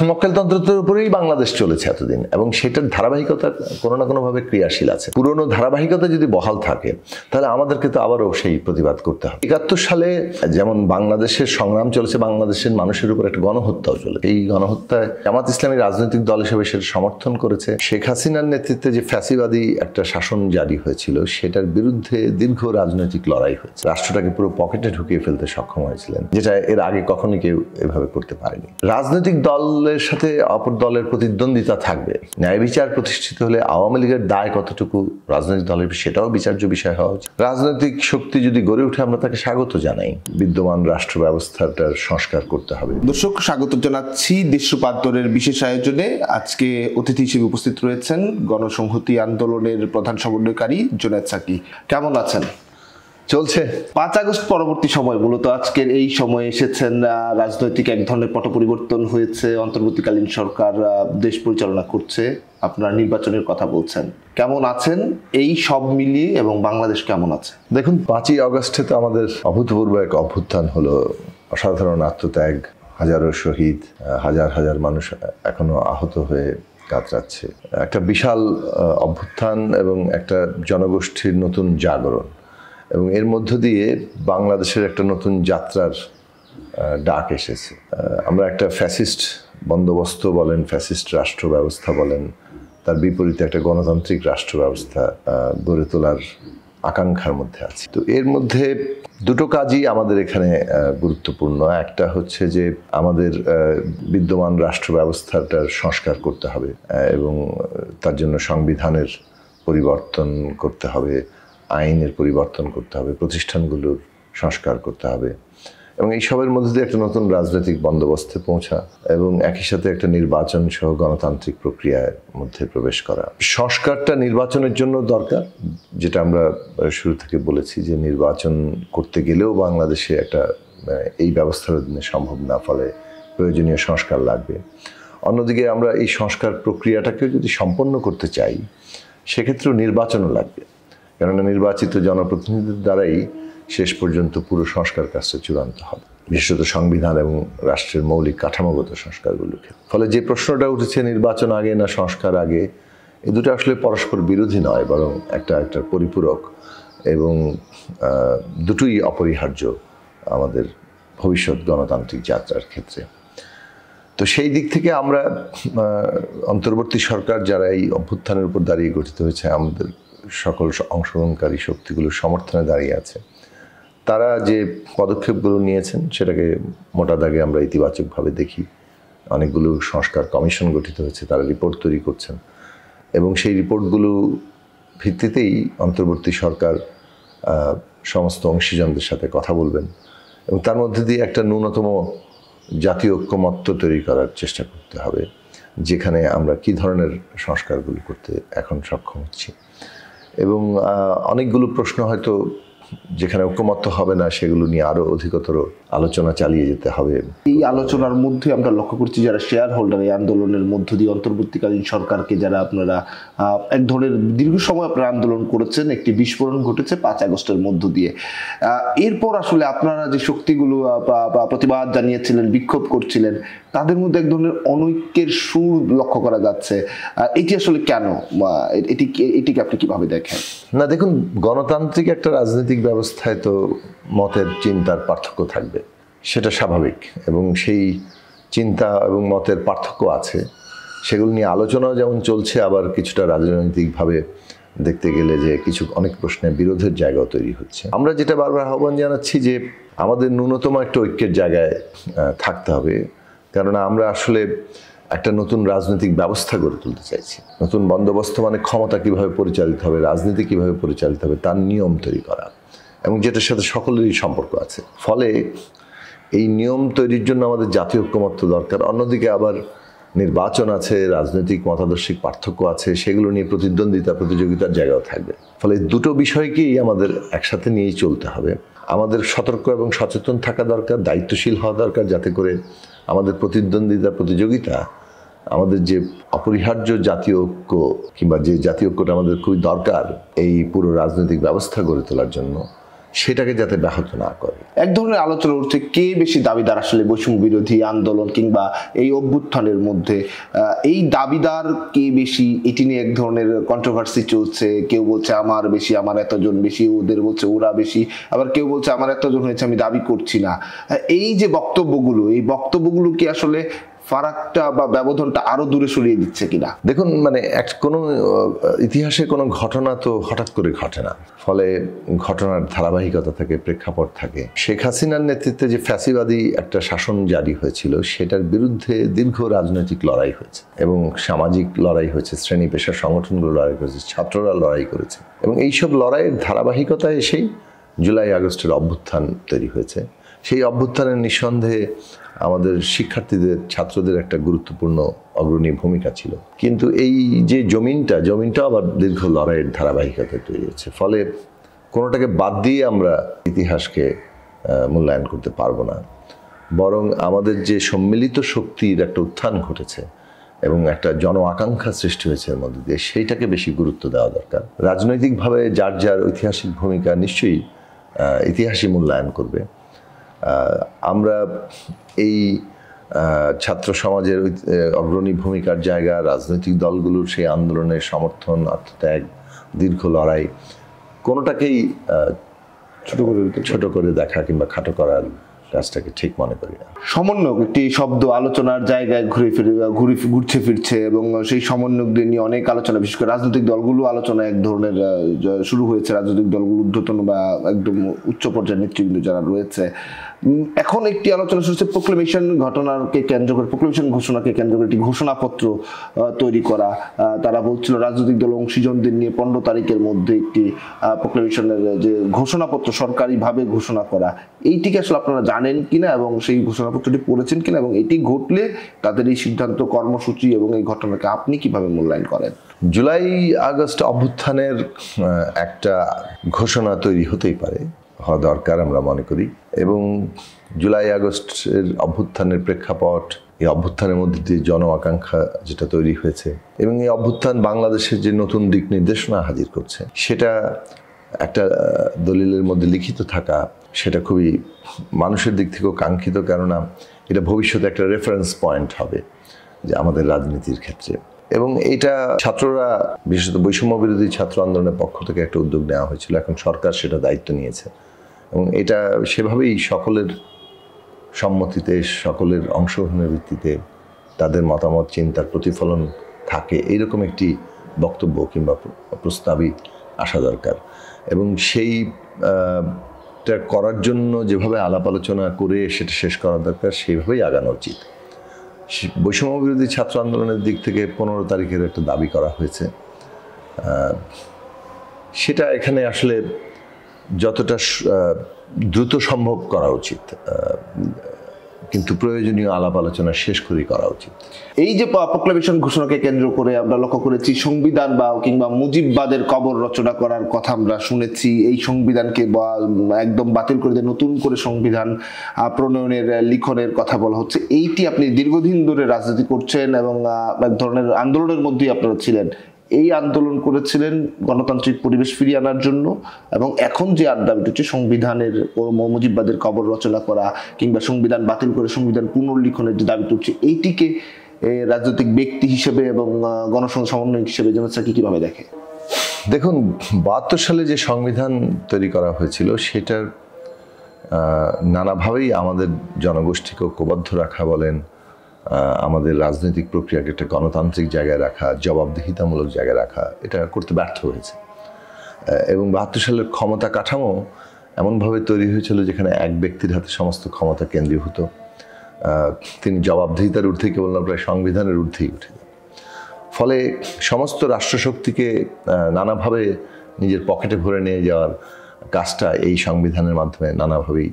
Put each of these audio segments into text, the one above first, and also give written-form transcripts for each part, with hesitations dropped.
মক্কেলতন্ত্রের উপরেই বাংলাদেশ চলেছে এতদিন, এবং সেটার ধারাবাহিকতা কোনো না কোনোভাবে ক্রিয়াশীল আছে। পুরনো ধারাবাহিকতা যদি বহাল থাকে তাহলে আমাদেরকে তো আবারও সেই প্রতিবাদ করতে হবে। 71 সালে যেমন বাংলাদেশের সংগ্রাম চলেছে, বাংলাদেশের মানুষের উপর একটা গণহত্যাও চলেছে। এই গণহত্যায় জামাত ইসলামী রাজনৈতিক দল হিসেবে সেটা সমর্থন করেছে। শেখ হাসিনার নেতৃত্বে যে ফ্যাসিবাদী একটা শাসন জারি হয়েছিল সেটার বিরুদ্ধে দীর্ঘ রাজনৈতিক লড়াই হয়েছে। রাষ্ট্রটাকে পুরো পকেটে ঢুকিয়ে ফেলতে সক্ষম হয়েছিলেন, যেটা এর আগে কখনোই কেউ এভাবে করতে পারেনি। রাজনৈতিক দলের সাথে অপর দলের প্রতিদ্বন্দ্বিতা থাকবে। ন্যায় বিচার প্রতিষ্ঠিত হলে আওয়ামী লীগের দায় কতটুকু রাজনৈতিক দলের, সেটাও বিচার্য বিষয় হওয়া উচিত। রাজনৈতিক শক্তি যদি গড়ে ওঠে আমরা তাকে স্বাগত জানাই। বিদ্যমান রাষ্ট্র ব্যবস্থাটার সংস্কার করতে হবে। দর্শক, স্বাগত জানাচ্ছি দেশ রূপান্তরের বিশেষ আয়োজনে। আজকে অতিথি হিসেবে উপস্থিত রয়েছেন গণসংহতি আন্দোলনের প্রধান সমন্বয়কারী জুনায়েদ সাকি। কেমন আছেন? চলছে। 5 আগস্ট পরবর্তী সময়, মূলত আজকের এই সময়ে এসেছেন। রাজনৈতিক এক ধরনের পট পরিবর্তন হয়েছে, অন্তর্বর্তীকালীন সরকার দেশ পরিচালনা করছে, আপনারা নির্বাচনের কথা বলছেন। কেমন আছেন এই সব মিলিয়ে, এবং বাংলাদেশ কেমন আছে? দেখুন, 5ই আগস্টে তো আমাদের অভূতপূর্ব এক অভ্যুত্থান হলো, অসাধারণ আত্মত্যাগ, হাজারো শহীদ, হাজার হাজার মানুষ এখনো আহত হয়ে কাতরাচ্ছে। একটা বিশাল অভ্যুত্থান এবং একটা জনগোষ্ঠীর নতুন জাগরণ, এবং এর মধ্য দিয়ে বাংলাদেশের একটা নতুন যাত্রার ডাক এসেছে। আমরা একটা ফ্যাসিস্ট বন্দোবস্ত বলেন, ফ্যাসিস্ট রাষ্ট্র ব্যবস্থা বলেন, তার বিপরীতে একটা গণতান্ত্রিক রাষ্ট্র ব্যবস্থা গড়ে তোলার আকাঙ্ক্ষার মধ্যে আছি। তো এর মধ্যে দুটো কাজই আমাদের এখানে গুরুত্বপূর্ণ। একটা হচ্ছে যে আমাদের বিদ্যমান রাষ্ট্র ব্যবস্থাটার সংস্কার করতে হবে, এবং তার জন্য সংবিধানের পরিবর্তন করতে হবে, আইনের পরিবর্তন করতে হবে, প্রতিষ্ঠানগুলোর সংস্কার করতে হবে, এবং এই সবের মধ্যে দিয়ে একটা নতুন রাজনৈতিক বন্দোবস্তে পৌঁছা, এবং একই সাথে একটা নির্বাচন সহ গণতান্ত্রিক প্রক্রিয়ার মধ্যে প্রবেশ করা। সংস্কারটা নির্বাচনের জন্য দরকার, যেটা আমরা শুরু থেকে বলেছি যে নির্বাচন করতে গেলেও বাংলাদেশে একটা এই ব্যবস্থার অধীনে সম্ভব না, ফলে প্রয়োজনীয় সংস্কার লাগবে। অন্যদিকে আমরা এই সংস্কার প্রক্রিয়াটাকে যদি সম্পন্ন করতে চাই সেক্ষেত্রেও নির্বাচনও লাগবে, কেননা নির্বাচিত জনপ্রতিনিধিদের দ্বারাই শেষ পর্যন্ত পুরো সংস্কার কাজটা চূড়ান্ত হবে, বিশেষত সংবিধান এবং রাষ্ট্রের মৌলিক কাঠামোগত সংস্কারগুলোকে। ফলে যে প্রশ্নটা উঠেছে নির্বাচন আগে না সংস্কার আগে, এই দুটো আসলে পরস্পর বিরোধী নয়, বরং একটা পরিপূরক, এবং দুটোই অপরিহার্য আমাদের ভবিষ্যৎ গণতান্ত্রিক যাত্রার ক্ষেত্রে। তো সেই দিক থেকে আমরা অন্তর্বর্তী সরকার যারা এই অভ্যুত্থানের উপর দাঁড়িয়ে গঠিত হয়েছে, আমাদের সকল অংশগ্রহণকারী শক্তিগুলোর সমর্থনে দাঁড়িয়ে আছে, তারা যে পদক্ষেপগুলো নিয়েছেন সেটাকে মোটা দাগে আমরা ইতিবাচকভাবে দেখি। অনেকগুলো সংস্কার কমিশন গঠিত হয়েছে, তারা রিপোর্ট তৈরি করছেন, এবং সেই রিপোর্টগুলো ভিত্তিতেই অন্তর্বর্তী সরকার সমস্ত অংশীজনদের সাথে কথা বলবেন, এবং তার মধ্যে দিয়ে একটা ন্যূনতম জাতীয় ঐক্যমত্য তৈরি করার চেষ্টা করতে হবে, যেখানে আমরা কি ধরনের সংস্কারগুলো করতে এখন সক্ষম হচ্ছি। এবং অনেকগুলো প্রশ্ন হয়তো যেখানে ঐক্যমত্য হবে না, সেগুলো নিয়ে আরো অধিকতর আলোচনা চালিয়ে যেতে হবে। এই আলোচনার মধ্যে আমরা লক্ষ্য করছি যারা শেয়ার হোল্ডার এই আন্দোলনের মধ্য দিয়ে অন্তর্বর্তীকালীন সরকারকে, যারা আপনারা এক ধরনের দীর্ঘ সময় আপনারা আন্দোলন করেছেন, একটি বিস্ফোরণ ঘটেছে 5 আগস্টের মধ্য দিয়ে। এরপর আসলে আপনারা যে শক্তিগুলো প্রতিবাদ জানিয়েছিলেন, বিক্ষোভ করছিলেন, তাদের মধ্যে এক ধরনের অনৈক্যের সুর লক্ষ্য করা যাচ্ছে। এটি আসলে কেন? এটিকে আপনি কিভাবে দেখেন? না, দেখুন, গণতান্ত্রিক একটা রাজনৈতিক ব্যবস্থায় তো মতের চিন্তার পার্থক্য থাকবে, সেটা স্বাভাবিক, এবং সেই চিন্তা এবং মতের পার্থক্য আছে, সেগুলো নিয়ে আলোচনাও যেমন চলছে, আবার কিছুটা রাজনৈতিকভাবে দেখতে গেলে যে অনেক প্রশ্নে বিরোধের জায়গাও তৈরি হচ্ছে। আমরা যেটা বারবার আহ্বান জানাচ্ছি যে আমাদের ন্যূনতম একটা ঐক্যের জায়গায় থাকতে হবে, কেননা আমরা আসলে একটা নতুন রাজনৈতিক ব্যবস্থা গড়ে তুলতে চাইছি। নতুন বন্দোবস্ত মানে ক্ষমতা কিভাবে পরিচালিত হবে, রাজনীতি কিভাবে পরিচালিত হবে, তার নিয়ম তৈরি করা, এবং যেটার সাথে সকলেরই সম্পর্ক আছে। ফলে এই নিয়ম তৈরির জন্য আমাদের জাতীয় ঐক্যমত্য দরকার। অন্যদিকে আবার নির্বাচন আছে, রাজনৈতিক মতাদর্শিক পার্থক্য আছে, সেগুলো নিয়ে প্রতিদ্বন্দ্বিতা প্রতিযোগিতার জায়গাও থাকবে। ফলে দুটো বিষয়কেই আমাদের একসাথে নিয়েই চলতে হবে। আমাদের সতর্ক এবং সচেতন থাকা দরকার, দায়িত্বশীল হওয়া দরকার, যাতে করে আমাদের প্রতিদ্বন্দ্বিতা প্রতিযোগিতা আমাদের যে অপরিহার্য জাতীয় ঐক্য, কিংবা যে জাতীয় ঐক্যটা আমাদের খুবই দরকার এই পুরো রাজনৈতিক ব্যবস্থা গড়ে তোলার জন্য, সেটাকে যাতে ব্যাহত না করে। এক ধরনের আলোচনা উঠছে কে বেশি দাবিদার আসলে বৈষম্য বিরোধী আন্দোলন কিংবা এই অভ্যুত্থানের মধ্যে, এই দাবিদার কে বেশি, এটি নিয়ে এক ধরনের কন্ট্রোভার্সি চলছে। কেউ বলছে আমার বেশি, আমার এতজন বেশি, ওদের বলছে ওরা বেশি, আবার কেউ বলছে আমার এতজন হয়েছে আমি দাবি করছি না। এই যে বক্তব্যগুলো, এই বক্তব্যগুলো কি আসলে ফারাকটা বা ব্যবধানটা আরো দূরে সরিয়ে দিচ্ছে কিনা? দেখুন, মানে কোনো ইতিহাসে কোনো ঘটনা তো হঠাৎ করে ঘটে না, ফলে ঘটনার ধারাবাহিকতা থাকে, প্রেক্ষাপট থাকে। শেখ হাসিনার নেতৃত্বে যে ফ্যাসিবাদী একটা শাসন জারি হয়েছিল সেটার বিরুদ্ধে দীর্ঘ রাজনৈতিক লড়াই হয়েছে এবং সামাজিক লড়াই হয়েছে, শ্রেণী পেশার সংগঠনগুলো লড়াই করেছে, ছাত্ররা লড়াই করেছে, এবং এইসব লড়াইয়ের ধারাবাহিকতা এসেই জুলাই আগস্টের অভ্যুত্থান তৈরি হয়েছে। সেই অভ্যুত্থানের নিঃসন্দেহে আমাদের শিক্ষার্থীদের, ছাত্রদের একটা গুরুত্বপূর্ণ অগ্রণী ভূমিকা ছিল। কিন্তু এই যে জমিনটা আবার দীর্ঘ লড়াইয়ের ধারাবাহিকতায় তৈরি হয়েছে, ফলে কোনোটাকে বাদ দিয়ে আমরা ইতিহাসকে মূল্যায়ন করতে পারবো না। বরং আমাদের যে সম্মিলিত শক্তির একটা উত্থান ঘটেছে এবং একটা জন আকাঙ্ক্ষা সৃষ্টি হয়েছে এর মধ্যে দিয়ে, সেইটাকে বেশি গুরুত্ব দেওয়া দরকার। রাজনৈতিকভাবে যার যার ঐতিহাসিক ভূমিকা নিশ্চয়ই ইতিহাসই মূল্যায়ন করবে। আমরা এই ছাত্র সমাজের অগ্রণী ভূমিকার জায়গা, রাজনৈতিক দলগুলোর সেই আন্দোলনের সমর্থন, আত্মত্যাগ, দীর্ঘ লড়াই, কোনোটাকেই ছোট করে দেখা কিংবা খাটো করার কাজটাকে ঠিক মনে করি না। সমন্বয়ক একটি শব্দ আলোচনার জায়গায় ঘুরছে ফিরছে, এবং সেই সমন্বয়কদের নিয়ে অনেক আলোচনা, বিশেষ করে রাজনৈতিক দলগুলো আলোচনা এক ধরনের শুরু হয়েছে। রাজনৈতিক দলগুলো ঊর্ধ্বতন বা একদম উচ্চ পর্যায়ের নেতৃবৃন্দ যারা রয়েছে, এখন একটি আলোচনা শুরু হচ্ছে প্রোক্লেমেশন ঘটনাকে কেন্দ্র করে, প্রোক্লেমেশন ঘোষণাকে কেন্দ্র করে একটি ঘোষণাপত্র তৈরি করা। তারা বলছিল রাজনৈতিক দল অংশীজনদের নিয়ে 15 তারিখের মধ্যে একটি প্রোক্লেমেশনের যে ঘোষণাপত্র সরকারিভাবে ঘোষণা করা, এইটিকে আসলে আপনারা জানেন কিনা এবং সেই ঘোষণাপত্রটি পড়েছেন কিনা, এবং এটি ঘটলে তাদের এই সিদ্ধান্ত, কর্মসূচি এবং এই ঘটনাকে আপনি কিভাবে মূল্যায়ন করেন? জুলাই আগস্ট অভ্যুত্থানের একটা ঘোষণা তৈরি হতেই পারে, হওয়া দরকার আমরা মনে করি, এবং জুলাই আগস্টের অভ্যুত্থানের প্রেক্ষাপট, এই অভ্যুত্থানের মধ্যে দিয়ে জন আকাঙ্ক্ষা যেটা তৈরি হয়েছে এবং এই অভ্যুত্থান বাংলাদেশের যে নতুন দিক নির্দেশনা হাজির করছে, সেটা একটা দলিলের মধ্যে লিখিত থাকা, সেটা খুবই মানুষের দিক থেকেও কাঙ্ক্ষিত, কেননা এটা ভবিষ্যতে একটা রেফারেন্স পয়েন্ট হবে যে আমাদের রাজনীতির ক্ষেত্রে। এবং এটা ছাত্ররা, বিশেষত বৈষম্য বিরোধী ছাত্র আন্দোলনের পক্ষ থেকে একটা উদ্যোগ নেওয়া হয়েছিল, এখন সরকার সেটা দায়িত্ব নিয়েছে এবং এটা সেভাবেই সকলের সম্মতিতে, সকলের অংশগ্রহণের ভিত্তিতে তাদের মতামত, চিন্তার প্রতিফলন থাকে, এইরকম একটি বক্তব্য কিংবা প্রস্তাবই আসা দরকার। এবং সেইটা করার জন্য যেভাবে আলাপ আলোচনা করে সেটা শেষ করা দরকার, সেইভাবেই আগানো উচিত। বৈষম্য বিরোধী ছাত্র আন্দোলনের দিক থেকে 15 তারিখের একটা দাবি করা হয়েছে, সেটা এখানে আসলে যতটা দ্রুত সম্ভব করা উচিত, কিন্তু প্রয়োজনীয় আলাপ আলোচনা শেষ করেই করা উচিত। এই যে প্রোক্লেমেশন ঘোষণাকে কেন্দ্র করে আমরা লক্ষ্য করেছি সংবিধান বা কিংবা মুজিববাদের কবর রচনা করার কথা আমরা শুনেছি। এই সংবিধানকে একদম বাতিল করে দিয়ে নতুন করে সংবিধান প্রণয়নের লিখনের কথা বলা হচ্ছে। এইটি আপনি দীর্ঘদিন ধরে রাজনীতি করছেন এবং এক ধরনের আন্দোলনের মধ্যেই আপনারা ছিলেন। এই আন্দোলন করেছিলেন গণতান্ত্রিক পরিবেশ ফিরিয়ে আনার জন্য, এবং এখন যে দাবিটা হচ্ছে সংবিধানের মুজিববাদের কবর রচনা করা কিংবা সংবিধান বাতিল করে সংবিধান পুনর্লিখনের যে দাবিটা হচ্ছে, এইটিকে রাজনৈতিক ব্যক্তি হিসেবে এবং গণসংঘ সমন্বয়ক হিসেবে জনসাকি কিভাবে দেখে? দেখুন, 72 সালে যে সংবিধান তৈরি করা হয়েছিল সেটার নানাভাবেই আমাদের জনগোষ্ঠীকে ঐক্যবদ্ধ রাখা বলেন, আমাদের রাজনৈতিক প্রক্রিয়াকে একটা গণতান্ত্রিক জায়গায় রাখা, জবাবদিহিতামূলক জায়গায় রাখা, এটা করতে ব্যর্থ হয়েছে। এবং 72 সালের ক্ষমতা কাঠামো এমনভাবে তৈরি হয়েছিল যেখানে এক ব্যক্তির হাতে সমস্ত ক্ষমতা কেন্দ্রীভূত, তিনি জবাবদিহিতার ঊর্ধ্বে কেবল না, প্রায় সংবিধানের ঊর্ধ্বেই উঠে যান। ফলে সমস্ত রাষ্ট্রশক্তিকে নানাভাবে নিজের পকেটে ভরে নিয়ে যাওয়ার কাজটা এই সংবিধানের মাধ্যমে নানাভাবেই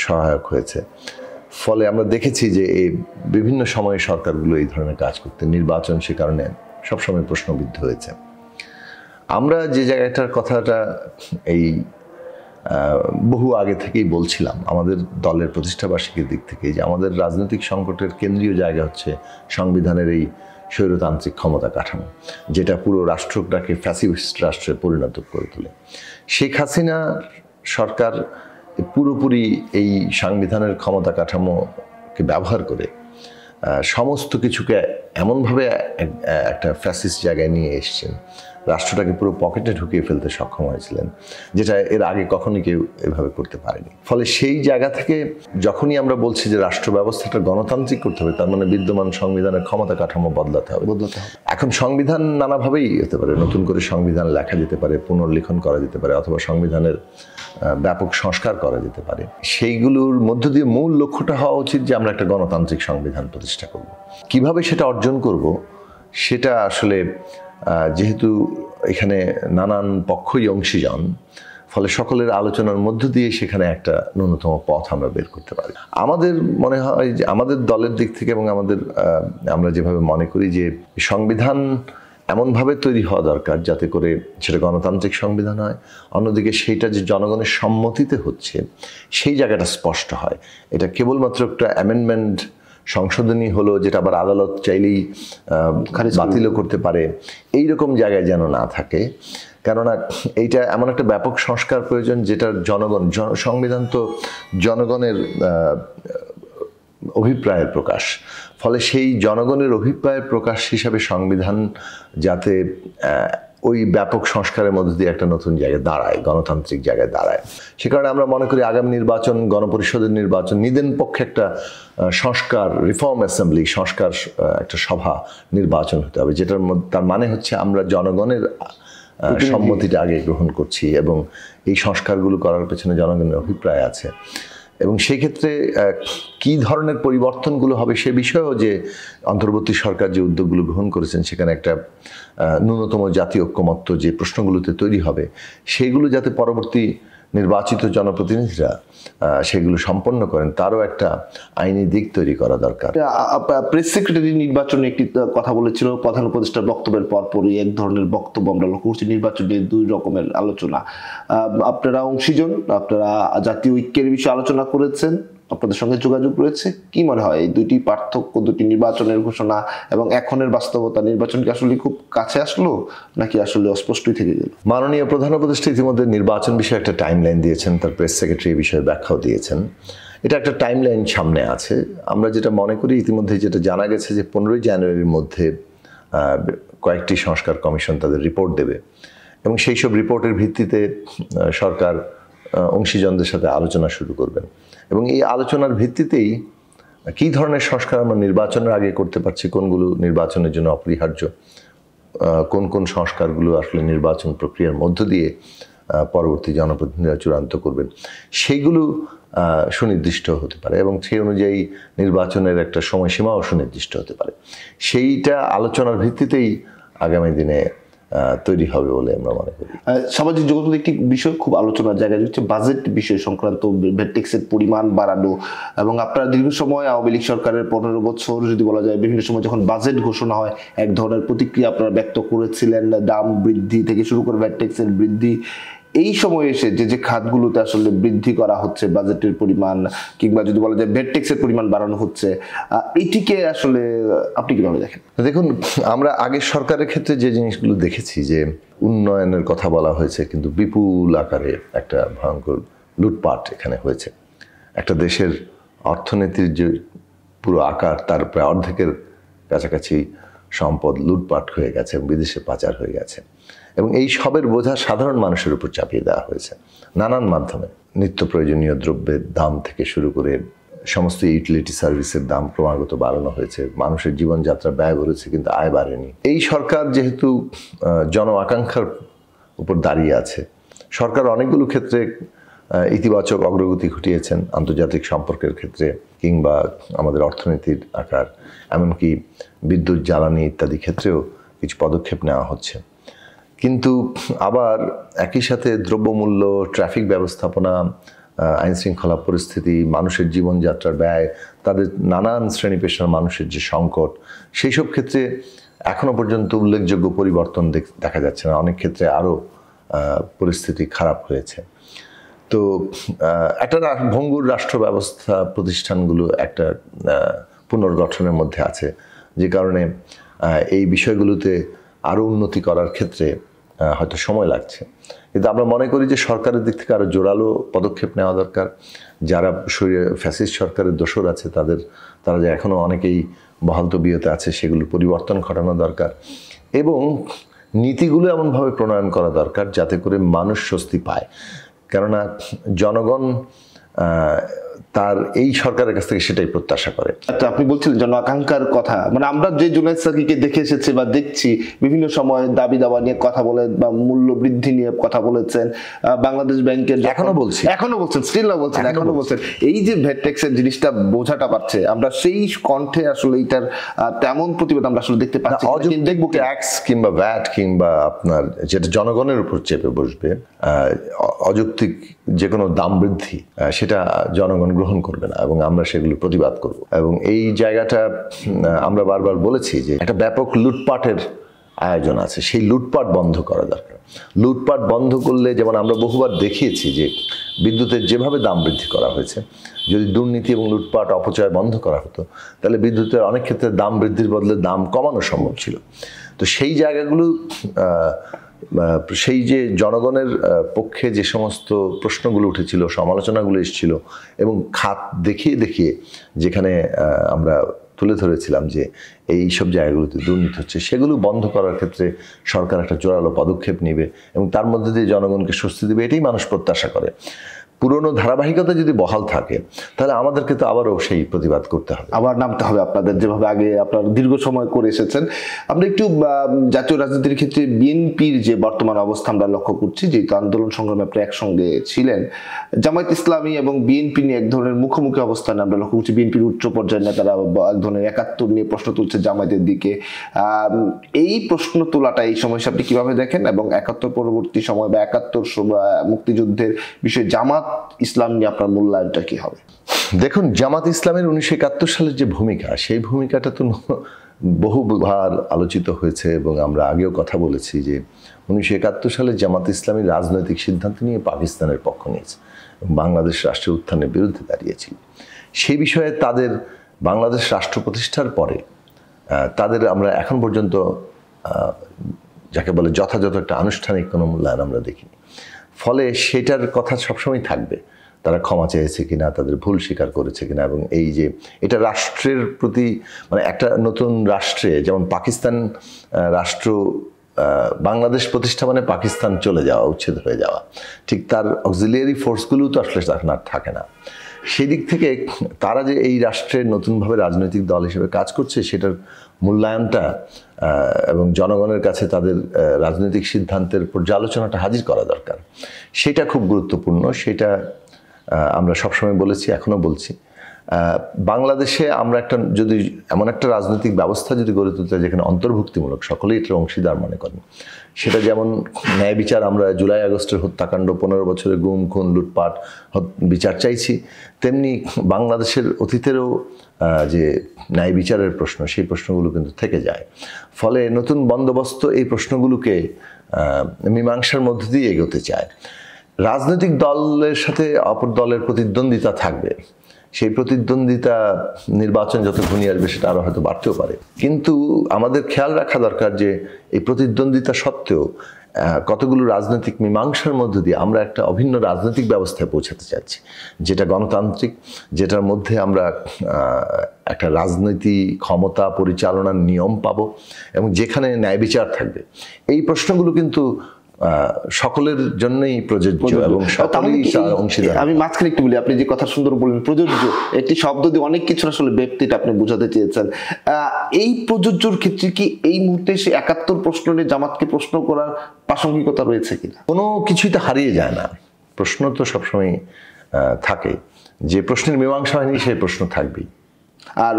সহায়ক হয়েছে। ফলে আমরা দেখেছি যে এই বিভিন্ন সময়ে সরকারগুলো এই ধরনের কাজ করতে, নির্বাচন সে কারণে সবসময় প্রশ্নবিদ্ধ হয়েছে। আমরা যে জায়গাটার কথাটা এই বহু আগে থেকেই বলছিলাম, আমাদের দলের প্রতিষ্ঠাবার্ষিকীর দিক থেকে, যে আমাদের রাজনৈতিক সংকটের কেন্দ্রীয় জায়গা হচ্ছে সংবিধানের এই স্বৈরতান্ত্রিক ক্ষমতা কাঠামো, যেটা পুরো রাষ্ট্রটাকে ফ্যাসিস্ট রাষ্ট্রে পরিণত করে তোলে। শেখ হাসিনার সরকার পুরোপুরি এই সাংবিধানের ক্ষমতা কাঠামোকে ব্যবহার করে সমস্ত কিছুকে এমনভাবে একটা ফ্যাসিস্ট জায়গায় নিয়ে এসেছেন, রাষ্ট্রটাকে পুরো পকেটে ঢুকিয়ে ফেলতে সক্ষম হয়েছিলেন, যেটা এর আগে কখনই কেউ এভাবে করতে পারেনি। ফলে সেই জায়গা থেকে যখনই আমরা বলছি যে রাষ্ট্র ব্যবস্থাটা গণতান্ত্রিক করতে হবে, তার মানে বিদ্যমান সংবিধানের ক্ষমতা কাঠামো বদলাতে হবে। এখন সংবিধান নানাভাবেই হতে পারে, নতুন করে সংবিধান লেখা যেতে পারে, পুনর্লিখন করা যেতে পারে, অথবা সংবিধানের ব্যাপক সংস্কার করা যেতে পারে। সেইগুলোর মধ্য দিয়ে মূল লক্ষ্যটা হওয়া উচিত যে আমরা একটা গণতান্ত্রিক সংবিধান প্রতিষ্ঠা করব। কিভাবে সেটা অর্জন করব সেটা আসলে যেহেতু এখানে নানান পক্ষই অংশীজন, ফলে সকলের আলোচনার মধ্য দিয়ে সেখানে একটা ন্যূনতম পথ আমরা বের করতে পারি। আমাদের মনে হয় যে আমাদের দলের দিক থেকে এবং আমরা যেভাবে মনে করি যে সংবিধান এমনভাবে তৈরি হওয়া দরকার যাতে করে সেটা গণতান্ত্রিক সংবিধান হয়, অন্যদিকে সেইটা যে জনগণের সম্মতিতে হচ্ছে সেই জায়গাটা স্পষ্ট হয়। এটা কেবলমাত্র একটা অ্যামেন্ডমেন্ট, সংশোধনী হলো যেটা আবার আদালত চাইলেই বাতিলও করতে পারে, এইরকম জায়গায় যেন না থাকে। কেননা এইটা এমন একটা ব্যাপক সংস্কার প্রয়োজন যেটার সংবিধান তো জনগণের অভিপ্রায়ের প্রকাশ। ফলে সেই জনগণের অভিপ্রায়ের প্রকাশ হিসাবে সংবিধান যাতে ওই ব্যাপক সংস্কারের মধ্যে দিয়ে একটা নতুন জায়গায় দাঁড়ায়, গণতান্ত্রিক জায়গায় দাঁড়ায়। সে কারণে আমরা মনে করি আগামী নির্বাচন, গণপরিষদের নির্বাচন, নিদেন পক্ষে একটা সংস্কার, রিফর্ম অ্যাসেম্বলি, সংস্কার একটা সভা নির্বাচন হতে হবে, যেটার মধ্যে তার মানে হচ্ছে আমরা জনগণের সম্মতিটা আগে গ্রহণ করছি এবং এই সংস্কারগুলো করার পেছনে জনগণের অভিপ্রায় আছে। এবং সেই ক্ষেত্রে কি ধরনের পরিবর্তনগুলো হবে সে বিষয়েও যে অন্তর্বর্তী সরকার যে উদ্যোগগুলো গ্রহণ করেছেন, সেখানে একটা ন্যূনতম জাতীয় ঐক্যমত্য যে প্রশ্নগুলোতে তৈরি হবে, সেগুলো যাতে পরবর্তী নির্বাচিত জনপ্রতিনিধিরা সেগুলো সম্পন্ন করেন, তারও একটা আইনি দিক তৈরি করা দরকার। প্রেস সেক্রেটারি নির্বাচনে একটি কথা বলেছিল, প্রধান উপদেষ্টার বক্তব্যের পরপরই এক ধরনের বক্তব্য আমরা লক্ষ্য করছি, নির্বাচন নিয়ে দুই রকমের আলোচনা। আপনারা অংশীজন, আপনারা জাতীয় ঐক্যের বিষয়ে আলোচনা করেছেন, আপনাদের সঙ্গে যোগাযোগ রয়েছে। কি মনে হয় এই দুইটি পার্থক্য, দুটি নির্বাচনের ঘোষণা এবং এখনের বাস্তবতা, নির্বাচন কি আসলে খুব কাছে আসলো নাকি আসলে অস্পষ্টই থেকে গেল? মাননীয় প্রধান উপদেষ্টা ইতিমধ্যে নির্বাচন বিষয়ে একটা টাইমলাইন দিয়েছেন, তার প্রেস সেক্রেটারি এই বিষয়ে ব্যাখ্যাও দিয়েছেন। এটা একটা টাইমলাইন সামনে আছে। আমরা যেটা মনে করি, ইতিমধ্যে যেটা জানা গেছে যে 15 জানুয়ারির মধ্যে কয়েকটি সংস্কার কমিশন তাদের রিপোর্ট দেবে এবং সেই সব রিপোর্টের ভিত্তিতে সরকার অংশীজনদের সাথে আলোচনা শুরু করবেন এবং এই আলোচনার ভিত্তিতেই কী ধরনের সংস্কার আমরা নির্বাচনের আগে করতে পারছি, কোনগুলো নির্বাচনের জন্য অপরিহার্য, কোন কোন সংস্কারগুলো আসলে নির্বাচন প্রক্রিয়ার মধ্য দিয়ে পরবর্তী জনপ্রতিনিধিরা চূড়ান্ত করবেন, সেইগুলো সুনির্দিষ্ট হতে পারে এবং সেই অনুযায়ী নির্বাচনের একটা সময়সীমাও সুনির্দিষ্ট হতে পারে। সেইটা আলোচনার ভিত্তিতেই আগামী দিনে তৈরি হবে বলে আমরা মনে করি। সামাজিক যোগাযোগ একটি বিষয় খুব আলোচনার জায়গা হচ্ছে বাজেট বিষয় সংক্রান্ত, ভ্যাট ট্যাক্সের পরিমাণ বাড়ানো এবং আপনারা দীর্ঘ সময় আওয়ামী লীগ সরকারের 15 বছর যদি বলা যায়, বিভিন্ন সময় যখন বাজেট ঘোষণা হয় এক ধরনের প্রতিক্রিয়া আপনারা ব্যক্ত করেছিলেন, দাম বৃদ্ধি থেকে শুরু করে ভ্যাট ট্যাক্সের বৃদ্ধি। এই সময় এসে যে খাতগুলোতে আসলে বৃদ্ধি করা হচ্ছে বাজেটের পরিমাণ, কিংবা যদি বলা যায় ভ্যাট ট্যাক্সের পরিমাণ বাড়ানো হচ্ছে, এটিকে আসলে আপনি কিভাবে দেখেন? দেখুন, আমরা আগের সরকারের ক্ষেত্রে যে জিনিসগুলো দেখেছি যে উন্নয়নের কথা বলা হয়েছে কিন্তু বিপুল আকারে একটা ভয়ঙ্কর লুটপাট এখানে হয়েছে। একটা দেশের অর্থনীতির যে পুরো আকার, তার প্রায় অর্ধেকের কাছাকাছি সম্পদ লুটপাট হয়ে গেছে, বিদেশে পাচার হয়ে গেছে এবং এই সবের বোঝা সাধারণ মানুষের উপর চাপিয়ে দেওয়া হয়েছে নানান মাধ্যমে। নিত্য প্রয়োজনীয় দ্রব্যের দাম থেকে শুরু করে সমস্ত ইউটিলিটি সার্ভিসের দাম ক্রমাগত বাড়ানো হয়েছে, মানুষের জীবনযাত্রা ব্যয় বেড়েছে কিন্তু আয় বাড়েনি। এই সরকার যেহেতু জন আকাঙ্ক্ষার উপর দাঁড়িয়ে আছে, সরকার অনেকগুলো ক্ষেত্রে ইতিবাচক অগ্রগতি ঘটিয়েছেন, আন্তর্জাতিক সম্পর্কের ক্ষেত্রে কিংবা আমাদের অর্থনীতির আকার, এমনকি বিদ্যুৎ, জ্বালানি ইত্যাদি ক্ষেত্রেও কিছু পদক্ষেপ নেওয়া হচ্ছে। কিন্তু আবার একই সাথে দ্রব্যমূল্য, ট্রাফিক ব্যবস্থাপনা, আইন শৃঙ্খলা পরিস্থিতি, মানুষের জীবনযাত্রার ব্যয়, তাদের নানান শ্রেণী পেশার মানুষের যে সংকট, সেই সব ক্ষেত্রে এখনো পর্যন্ত উল্লেখযোগ্য পরিবর্তন দেখা যাচ্ছে না। অনেক ক্ষেত্রে আরও পরিস্থিতি খারাপ হয়েছে। তো একটা ভঙ্গুর রাষ্ট্র ব্যবস্থা, প্রতিষ্ঠানগুলো একটা পুনর্গঠনের মধ্যে আছে, যে কারণে এই বিষয়গুলোতে আরও উন্নতি করার ক্ষেত্রে হয়তো সময় লাগছে, কিন্তু আমরা মনে করি যে সরকারের দিক থেকে আরও জোরালো পদক্ষেপ নেওয়া দরকার। যারা ফ্যাসিস্ট সরকারের দোসর আছে তারা যে এখনও অনেকেই বহাল তবিয়তে আছে, সেগুলোর পরিবর্তন ঘটানো দরকার এবং নীতিগুলো এমনভাবে প্রণয়ন করা দরকার যাতে করে মানুষ স্বস্তি পায়। কেননা জনগণ তার এই সরকারের কাছ থেকে সেটাই প্রত্যাশা করে। আচ্ছা, আপনি বলছিলেন জন আকাঙ্ক্ষার কথা, মানে আমরা যে জুনায়েদ সাকিকে দেখে এসেছি বা দেখছি বিভিন্ন সময় দাবি দাবা নিয়ে কথা বলে বা মূল্য বৃদ্ধি নিয়ে কথা বলেছেন, বাংলাদেশ ব্যাংকের এখনো বলছেন স্টিল না বলছেন এখনো বলছেন, এই যে ভ্যাট ট্যাক্সের জিনিসটা বোঝাটা পাচ্ছে, আমরা সেই কণ্ঠে আসলে এটার তেমন প্রতিবাদ আমরা আসলে দেখতে পাচ্ছি। দেখবো ট্যাক্স কিংবা ভ্যাট কিংবা আপনার যেটা জনগণের উপর চেপে বসবে, অযৌক্তিক যে কোনো দাম বৃদ্ধি, সেটা জনগণ গ্রহণ করবে না এবং আমরা সেগুলো প্রতিবাদ করব। এবং এই জায়গাটা আমরা বারবার বলেছি যে একটা ব্যাপক লুটপাটের আয়োজন আছে, সেই লুটপাট বন্ধ করা দরকার। লুটপাট বন্ধ করলে, যেমন আমরা বহুবার দেখিয়েছি যে বিদ্যুতের যেভাবে দাম বৃদ্ধি করা হয়েছে, যদি দুর্নীতি এবং লুটপাট অপচয় বন্ধ করা হতো তাহলে বিদ্যুতের অনেক ক্ষেত্রে দাম বৃদ্ধির বদলে দাম কমানো সম্ভব ছিল। তো সেই জায়গাগুলো, সেই যে জনগণের পক্ষে যে সমস্ত প্রশ্নগুলো উঠেছিল, সমালোচনাগুলো এসেছিল এবং খাত দেখিয়ে দেখিয়ে যেখানে আমরা তুলে ধরেছিলাম যে এই সব জায়গাগুলোতে দুর্নীতি হচ্ছে, সেগুলো বন্ধ করার ক্ষেত্রে সরকার একটা জোরালো পদক্ষেপ নেবে এবং তার মধ্যে দিয়ে জনগণকে স্বস্তি দেবে, এটাই মানুষ প্রত্যাশা করে। পুরনো ধারাবাহিকতা যদি বহাল থাকে তাহলে আমাদেরকে তো আবারও সেই প্রতিবাদ করতে হবে, আবার নামতে হবে আপনাদের, যেভাবে আগে আপনারা দীর্ঘ সময় করে এসেছেন। আমরা একটু জাতীয় রাজনীতির ক্ষেত্রে বিএনপির যে বর্তমান অবস্থা আমরা লক্ষ্য করছি, যেহেতু আন্দোলন সংগ্রামে আপনি একসঙ্গে ছিলেন, জামায়াত ইসলামী এবং বিএনপি নিয়ে এক ধরনের মুখোমুখি অবস্থানে আমরা লক্ষ্য করছি। বিএনপির উচ্চ পর্যায়ের নেতারা এক ধরনের ৭১ নিয়ে প্রশ্ন তুলছে জামায়াতের দিকে। এই প্রশ্ন তোলাটা এই সময় আপনি কিভাবে দেখেন এবং ৭১ পরবর্তী সময় বা ৭১ মুক্তিযুদ্ধের বিষয়ে জামাত ইসলাম নিয়ে আপনার মূল্যায়নটা কি হবে? দেখুন, জামাত ইসলামের ১৯৭১ সালের যে ভূমিকা, সেই ভূমিকাটা তো বহুবার আলোচিত হয়েছে এবং আমরা আগেও কথা বলেছি যে ১৯৭১ সালে জামাত ইসলামী রাজনৈতিক সিদ্ধান্ত নিয়ে পাকিস্তানের পক্ষ নিয়েছে এবং বাংলাদেশ রাষ্ট্রের উত্থানের বিরুদ্ধে দাঁড়িয়েছিল। সেই বিষয়ে তাদের বাংলাদেশ রাষ্ট্র প্রতিষ্ঠার পরে তাদের আমরা এখন পর্যন্ত যাকে বলে যথাযথ একটা আনুষ্ঠানিক কোনো মূল্যায়ন আমরা দেখিনি। ফলে সেটার কথা সবসময় থাকবে, তারা ক্ষমা চেয়েছে কিনা, তাদের ভুল স্বীকার করেছে কিনা। এবং এই যে এটা রাষ্ট্রের প্রতি, মানে একটা নতুন রাষ্ট্রে, যেমন পাকিস্তান রাষ্ট্র, বাংলাদেশ প্রতিষ্ঠা মানে পাকিস্তান চলে যাওয়া, উচ্ছেদ হয়ে যাওয়া, ঠিক তার অক্সিলিয়ারি ফোর্সগুলোও তো আসলে তখন আর থাকে না। সেই দিক থেকে তারা যে এই রাষ্ট্রের নতুনভাবে রাজনৈতিক দল হিসেবে কাজ করছে, সেটার মূল্যায়নটা এবং জনগণের কাছে তাদের রাজনৈতিক সিদ্ধান্তের পর্যালোচনাটা হাজির করা দরকার। সেটা খুব গুরুত্বপূর্ণ। সেটা আমরা সবসময় বলেছি, এখনও বলছি। বাংলাদেশে আমরা যদি এমন একটা রাজনৈতিক ব্যবস্থা যদি গড়ে তুলতে চাই যেখানে অন্তর্ভুক্তিমূলক, সকলেই এটার অংশীদার মনে করেন, সেটা যেমন ন্যায় বিচার, আমরা জুলাই আগস্টের হত্যাকাণ্ড, ১৫ বছরের গুম খুন লুটপাট বিচার চাইছি, তেমনি বাংলাদেশের অতীতেরও যে ন্যায় বিচারের প্রশ্ন, সেই প্রশ্নগুলো কিন্তু থেকে যায়। ফলে নতুন বন্দোবস্ত এই প্রশ্নগুলোকে মীমাংসার মধ্য দিয়ে এগোতে চায়। রাজনৈতিক দলের সাথে অপর দলের প্রতিদ্বন্দ্বিতা থাকবে, সেই প্রতিদ্বন্দ্বিতা নির্বাচন যত ঘনিয়ে আসবে সেটা আরও হয়তো বাড়তেও পারে। কিন্তু আমাদের খেয়াল রাখা দরকার যে এই প্রতিদ্বন্দ্বিতা সত্ত্বেও কতগুলো রাজনৈতিক মীমাংসার মধ্য দিয়ে আমরা একটা অভিন্ন রাজনৈতিক ব্যবস্থায় পৌঁছাতে চাচ্ছি, যেটা গণতান্ত্রিক, যেটার মধ্যে আমরা একটা রাজনীতি ক্ষমতা পরিচালনার নিয়ম পাবো এবং যেখানে ন্যায় বিচার থাকবে। এই প্রশ্নগুলো কিন্তু সকলের জন্যই প্রযোজ্য এবং সকলেই অংশীদার। আমি মাঝখানে একটু বলি, আপনি যে কথা সুন্দর বললেন প্রযোজ্য, একটি শব্দ দিয়ে অনেক কিছু আসলে ব্যক্তিটা আপনি বোঝাতে চেয়েছেন। এই প্রযোজ্যর ক্ষেত্রে কি এই মুহূর্তে সে ৭১ প্রশ্ন নিয়ে জামাতকে প্রশ্ন করার প্রাসঙ্গিকতা রয়েছে কিনা? কোনো কিছুই তো হারিয়ে যায় না, প্রশ্ন তো সবসময় থাকে। যে প্রশ্নের মীমাংসা হয়নি সেই প্রশ্ন থাকবেই। আর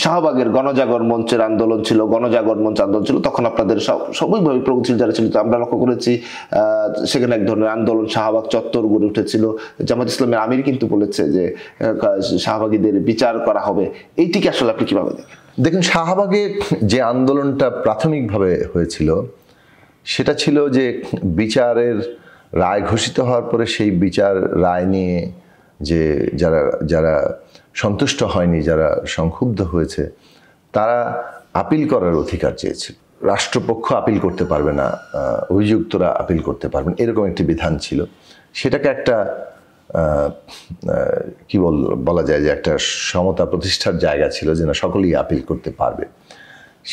শাহবাগের গণজাগর মঞ্চের আন্দোলন ছিল, গণজাগর মঞ্চ আন্দোলন ছিল, তখন আপনাদের স্বাভাবিকভাবে প্রগতিশীল যারা ছিল, আমরা লক্ষ্য করেছি সেখানে এক ধরনের আন্দোলন, শাহবাগ চত্বর গড়ে উঠেছিল। জামাত ইসলামের আমির কিন্তু বলেছে যে শাহবাগীদের বিচার করা হবে। এইটিকে আসলে আপনি কিভাবে দেখেন? দেখুন, শাহবাগে যে আন্দোলনটা প্রাথমিকভাবে হয়েছিল সেটা ছিল যে বিচারের রায় ঘোষিত হওয়ার পরে সেই বিচার রায় নিয়ে যে যারা সন্তুষ্ট হয়নি, যারা সংক্ষুব্ধ হয়েছে, তারা আপিল করার অধিকার চেয়েছিল। রাষ্ট্রপক্ষ আপিল করতে পারবে না, অভিযুক্তরা আপিল করতে পারবেন, এরকম একটি বিধান ছিল। সেটাকে একটা কি বলা যায় যে একটা সমতা প্রতিষ্ঠার জায়গা ছিল, যে না সকলেই আপিল করতে পারবে,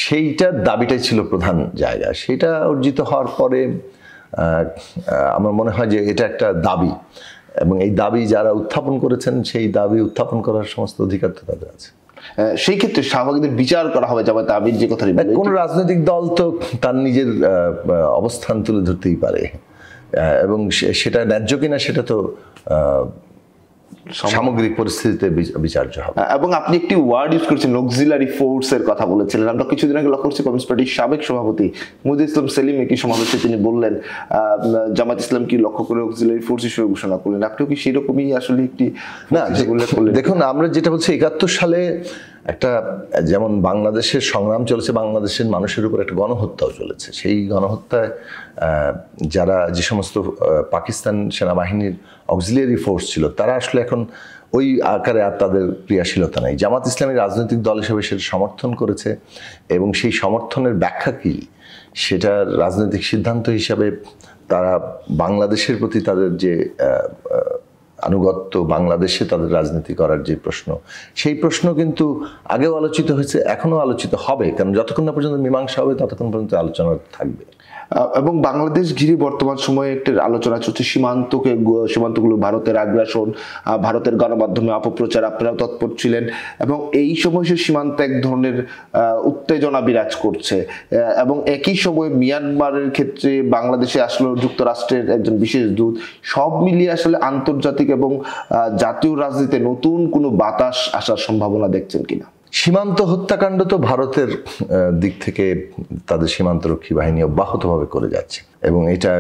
সেইটার দাবিটাই ছিল প্রধান জায়গা। সেটা অর্জিত হওয়ার পরে আমার মনে হয় যে এটা একটা দাবি, এবং এই দাবি যারা উত্থাপন করেছেন সেই দাবি উত্থাপন করার সমস্ত অধিকার তো তাদের আছে। সেই ক্ষেত্রে শাহবাগীদের বিচার করা হবে জামায়াত আমির যে কথাটি বললেন। কোন রাজনৈতিক দল তো তার নিজের অবস্থান তুলে ধরতেই পারে, এবং সেটা ন্যায্য কিনা সেটা তো সামগ্রিক পরিস্থিতিতে বিচার্য হবে। এবং আপনি একটি ওয়ার্ড ইউজ করেছেন, অক্সিলারি ফোর্সের কথা বলেছিলেন। আমরা কিছুদিন আগে লক্ষ্য করছি কমিউনিস্ট পার্টির সাবেক সভাপতি মহিউদ্দিন ইসলাম সেলিম একটি সমাবেশে তিনি বললেন জামাত ইসলাম কি লক্ষ্য করে অক্সিলারি ফোর্স হিসেবে ঘোষণা করলেন। আপনিও কি সেরকমই আসলে একটি না? দেখুন, আমরা যেটা বলছি 71 সালে একটা যেমন বাংলাদেশের সংগ্রাম চলেছে, বাংলাদেশের মানুষের উপর একটা গণহত্যাও চলেছে। সেই গণহত্যায় যারা যে সমস্ত পাকিস্তান সেনাবাহিনীর অক্সিলিয়ারি ফোর্স ছিল, তারা আসলে এখন ওই আকারে আর তাদের ক্রিয়াশীলতা নেই। জামাত ইসলামী রাজনৈতিক দল হিসেবে সেটা সমর্থন করেছে, এবং সেই সমর্থনের ব্যাখ্যা কি সেটা রাজনৈতিক সিদ্ধান্ত হিসাবে তারা বাংলাদেশের প্রতি তাদের যে আনুগত্য, বাংলাদেশে তাদের রাজনীতি করার যে প্রশ্ন, সেই প্রশ্ন কিন্তু আগেও আলোচিত হয়েছে, এখনো আলোচিত হবে, কারণ যতক্ষণ না পর্যন্ত মীমাংসা হবে ততক্ষণ পর্যন্ত আলোচনা থাকবে। এবং বাংলাদেশ ঘিরে বর্তমান সময়ে একটি আলোচনা চলছে সীমান্তগুলো ভারতের আগ্রাসন, ভারতের গণমাধ্যমে অপপ্রচার, আপনারাও তৎপর ছিলেন, এবং এই সময় সে সীমান্তে এক ধরনের উত্তেজনা বিরাজ করছে। এবং একই সময় মিয়ানমারের ক্ষেত্রে বাংলাদেশে আসলে যুক্তরাষ্ট্রের একজন বিশেষ দূত, সব মিলিয়ে আসলে আন্তর্জাতিক এবং জাতীয় রাজনীতিতে নতুন কোনো বাতাস আসার সম্ভাবনা দেখছেন কিনা? সীমান্ত হত্যাকাণ্ড তো ভারতের দিক থেকে তাদের সীমান্তরক্ষী বাহিনী অব্যাহতভাবে করে যাচ্ছে, এবং এটা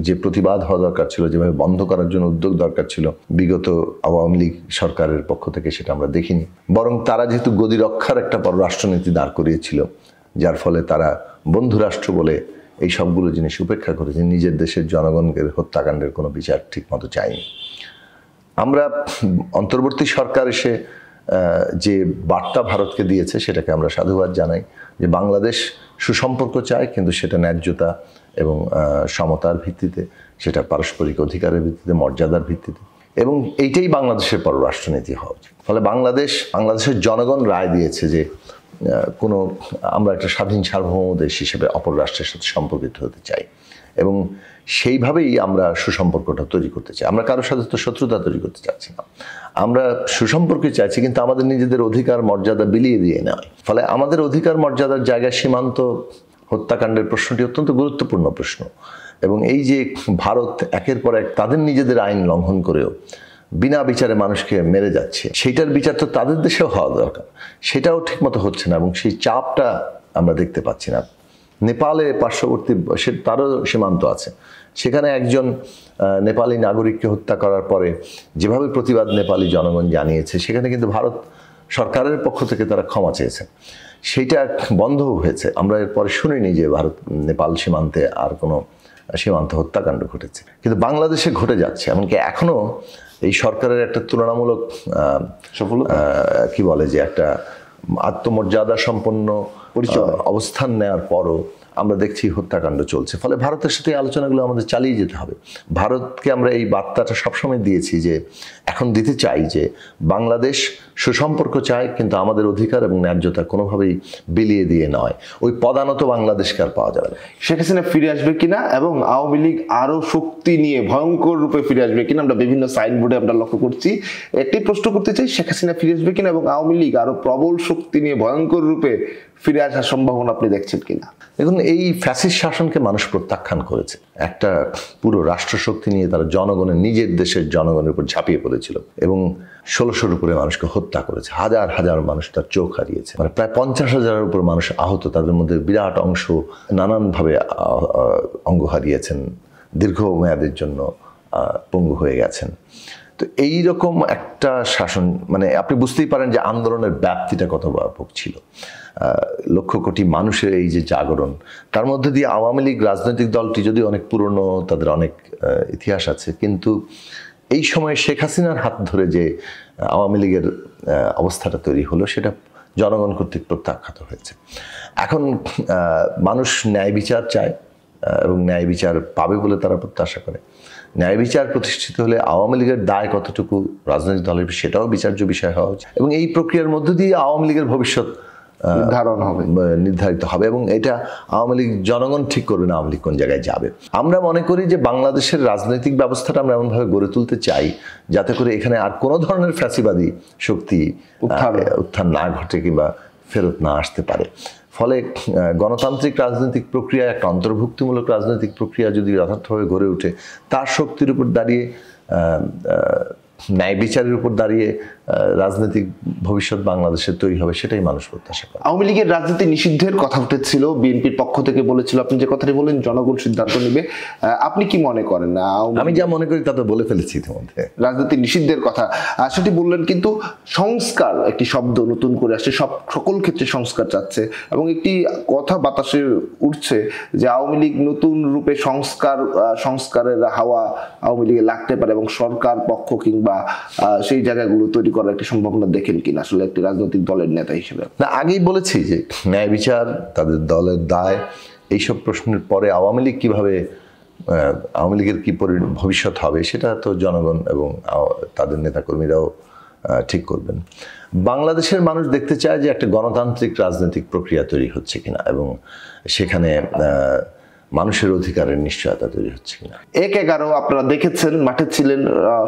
যে প্রতিবাদ হওয়া দরকার ছিল, যেভাবে বন্ধ করার জন্য উদ্যোগ দরকার ছিল বিগত আওয়ামী লীগ সরকারের পক্ষ থেকে, সেটা আমরা দেখিনি। বরং তারা যেহেতু গদি রক্ষার একটা পররাষ্ট্রনীতি দাঁড় করিয়েছিল, যার ফলে তারা বন্ধুরাষ্ট্র বলে এই সবগুলো জিনিস উপেক্ষা করেছে, নিজের দেশের জনগণকে হত্যাকাণ্ডের কোনো বিচার ঠিক মতো চায়নি। আমরা অন্তর্বর্তী সরকার এসে যে বার্তা ভারতকে দিয়েছে সেটাকে আমরা সাধুবাদ জানাই, যে বাংলাদেশ সুসম্পর্ক চায়, কিন্তু সেটা ন্যায্যতা এবং সমতার ভিত্তিতে, সেটা পারস্পরিক অধিকারের ভিত্তিতে, মর্যাদার ভিত্তিতে, এবং এইটাই বাংলাদেশের পররাষ্ট্রনীতি হওয়া উচিত। ফলে বাংলাদেশের জনগণ রায় দিয়েছে যে আমরা একটা স্বাধীন সার্বভৌম দেশ হিসেবে অপর রাষ্ট্রের সাথে সম্পর্কিত হতে চাই, এবং সেইভাবেই আমরা সুসম্পর্কটা তৈরি করতে চাই। আমরা কারোর সাথে তো শত্রুতা তৈরি করতে চাচ্ছি না, আমরা সুসম্পর্কে চাইছি, কিন্তু আমাদের নিজেদের অধিকার মর্যাদা বিলিয়ে দিয়ে নয়। ফলে আমাদের অধিকার মর্যাদার জায়গায় সীমান্ত হত্যাকাণ্ডের প্রশ্নটি অত্যন্ত গুরুত্বপূর্ণ প্রশ্ন, এবং এই যে ভারত একের পর এক তাদের নিজেদের আইন লঙ্ঘন করেও বিনা বিচারে মানুষকে মেরে যাচ্ছে, সেইটার বিচার তো তাদের দেশেও হওয়া দরকার, সেটাও ঠিকমতো হচ্ছে না, এবং সেই চাপটা আমরা দেখতে পাচ্ছি না। নেপালে পার্শ্ববর্তী তারও সীমান্ত আছে, সেখানে একজন নেপালি নাগরিককে হত্যা করার পরে যেভাবে প্রতিবাদ নেপালি জনগণ জানিয়েছে, সেখানে কিন্তু ভারত সরকারের পক্ষ থেকে তারা ক্ষমা চেয়েছে, সেইটা বন্ধও হয়েছে। আমরা এরপরে শুনিনি যে ভারত নেপাল সীমান্তে আর কোনো সীমান্ত হত্যাকাণ্ড ঘটেছে, কিন্তু বাংলাদেশে ঘটে যাচ্ছে। এমনকি এখনো এই সরকারের একটা তুলনামূলক কি বলে যে একটা আত্মমর্যাদা সম্পন্ন অবস্থান নেওয়ার পরও আমরা দেখছি হত্যাকাণ্ড চলছে। ফলে ভারতের সাথে আলোচনাগুলো আমাদের চালিয়ে যেতে হবে। ভারতকে আমরা এই বার্তাটা সবসময় দিয়েছি, যে এখন দিতে চাই যে বাংলাদেশ সুসম্পর্ক চায়, কিন্তু আমাদের অধিকার এবং ন্যায্যতা কোনোভাবেই বিলিয়ে দিয়ে নয়। ওই পদানত বাংলাদেশকে আর পাওয়া যাবে না। শেখ হাসিনা ফিরে আসবে কিনা এবং আওয়ামী লীগ আরো শক্তি নিয়ে ভয়ঙ্কর রূপে ফিরে আসবে কিনা, আমরা বিভিন্ন সাইনবোর্ডে আমরা লক্ষ্য করছি। একটি প্রশ্ন করতে চাই, শেখ হাসিনা ফিরে আসবে কিনা এবং আওয়ামী লীগ আরো প্রবল শক্তি নিয়ে ভয়ঙ্কর রূপে ফিরে আসার সম্ভাবনা আপনি দেখছেন কিনা? দেখুন, এই ফ্যাসিস্ট শাসনকে মানুষ প্রত্যাখ্যান করেছে। একটা পুরো রাষ্ট্রশক্তি নিয়ে তারা নিজের দেশের জনগণের উপর ঝাঁপিয়ে পড়েছিল, এবং 1600-র উপরে মানুষকে হত্যা করেছে, হাজার হাজার মানুষ তার চোখ হারিয়েছে, মানে প্রায় 50,000-এর উপর মানুষ আহত, তাদের মধ্যে বিরাট অংশ নানানভাবে অঙ্গ হারিয়েছেন, দীর্ঘমেয়াদের জন্য পঙ্গু হয়ে গেছেন। তো এইরকম একটা শাসন, মানে আপনি বুঝতেই পারেন যে আন্দোলনের ব্যাপ্তিটা কত ব্যাপক ছিল। লক্ষ কোটি মানুষের এই যে জাগরণ, তার মধ্যে দিয়ে আওয়ামী লীগ রাজনৈতিক দলটি যদি অনেক পুরনো, তাদের অনেক ইতিহাস আছে, কিন্তু এই সময়ে শেখ হাসিনার হাত ধরে যে আওয়ামী লীগের অবস্থাটা তৈরি হলো, সেটা জনগণ কর্তৃক প্রত্যাখ্যাত হয়েছে। এখন মানুষ ন্যায় বিচার চায় এবং ন্যায় বিচার পাবে বলে তারা প্রত্যাশা করে। ন্যায় বিচার প্রতিষ্ঠিত হলে আওয়ামী লীগের দায় কতটুকু রাজনৈতিক দলের, সেটাও বিচার্য বিষয় হওয়া উচিত এবং এই প্রক্রিয়ার মধ্য দিয়ে আওয়ামী লীগের ভবিষ্যৎ নির্ধারিত হবে এবং এটা আওয়ামী লীগ জনগণ ঠিক করবে না আওয়ামী লীগ কোন জায়গায় যাবে। আমরা মনে করি যে বাংলাদেশের রাজনৈতিক ব্যবস্থাটা আমরা এমনভাবে গড়ে তুলতে চাই যাতে করে এখানে আর কোনো ধরনের ফ্যাসিবাদী শক্তি উত্থান না ঘটে কিংবা ফেরত না আসতে পারে। ফলে গণতান্ত্রিক রাজনৈতিক প্রক্রিয়া একটা অন্তর্ভুক্তিমূলক রাজনৈতিক প্রক্রিয়া যদি যথার্থভাবে গড়ে ওঠে, তার শক্তির উপর দাঁড়িয়ে ন্যায় বিচারের উপর দাঁড়িয়ে রাজনৈতিক ভবিষ্যৎ বাংলাদেশের তৈরি হবে, সেটাই মানুষ প্রত্যাশা করে। আওয়ামী লীগের রাজনীতি নিষিদ্ধের কথা উঠেছিল, বিএনপির পক্ষ থেকে বলেছিল, আপনি যে কথাটি বলেন জনগণ সিদ্ধান্ত নেবে, আপনি কি মনে করেন? আমি যা মনে করি তা তো বলে ফেলেছি ইতিমধ্যে। রাজনীতি নিষিদ্ধের কথা সেটি বললেন, কিন্তু সংস্কার একটি শব্দ নতুন করে আসছে, সকল ক্ষেত্রে সংস্কার চাচ্ছে এবং একটি কথা বাতাসে উঠছে যে আওয়ামী লীগ নতুন রূপে সংস্কারের হাওয়া আওয়ামী লীগে লাগতে পারে এবং সরকার পক্ষ কিংবা সেই জায়গাগুলো তৈরি করার একটি সম্ভাবনা দেখেন কিনা আসলে একটি রাজনৈতিক দলের নেতা হিসেবে? না, আগেই বলেছি যে ন্যায় বিচার, তাদের দলের দায়, এইসব প্রশ্নের পরে আওয়ামী লীগ কিভাবে, আওয়ামী লীগের কি ভবিষ্যৎ হবে সেটা তো জনগণ এবং তাদের নেতাকর্মীরাও ঠিক করবেন। বাংলাদেশের মানুষ দেখতে চায় যে একটা গণতান্ত্রিক রাজনৈতিক প্রক্রিয়া তৈরি হচ্ছে কিনা এবং সেখানে মানুষের অধিকারের নিশ্চয়তা তৈরি হচ্ছে কিনা। 1-11 আপনারা দেখেছেন, মাঠে ছিলেন,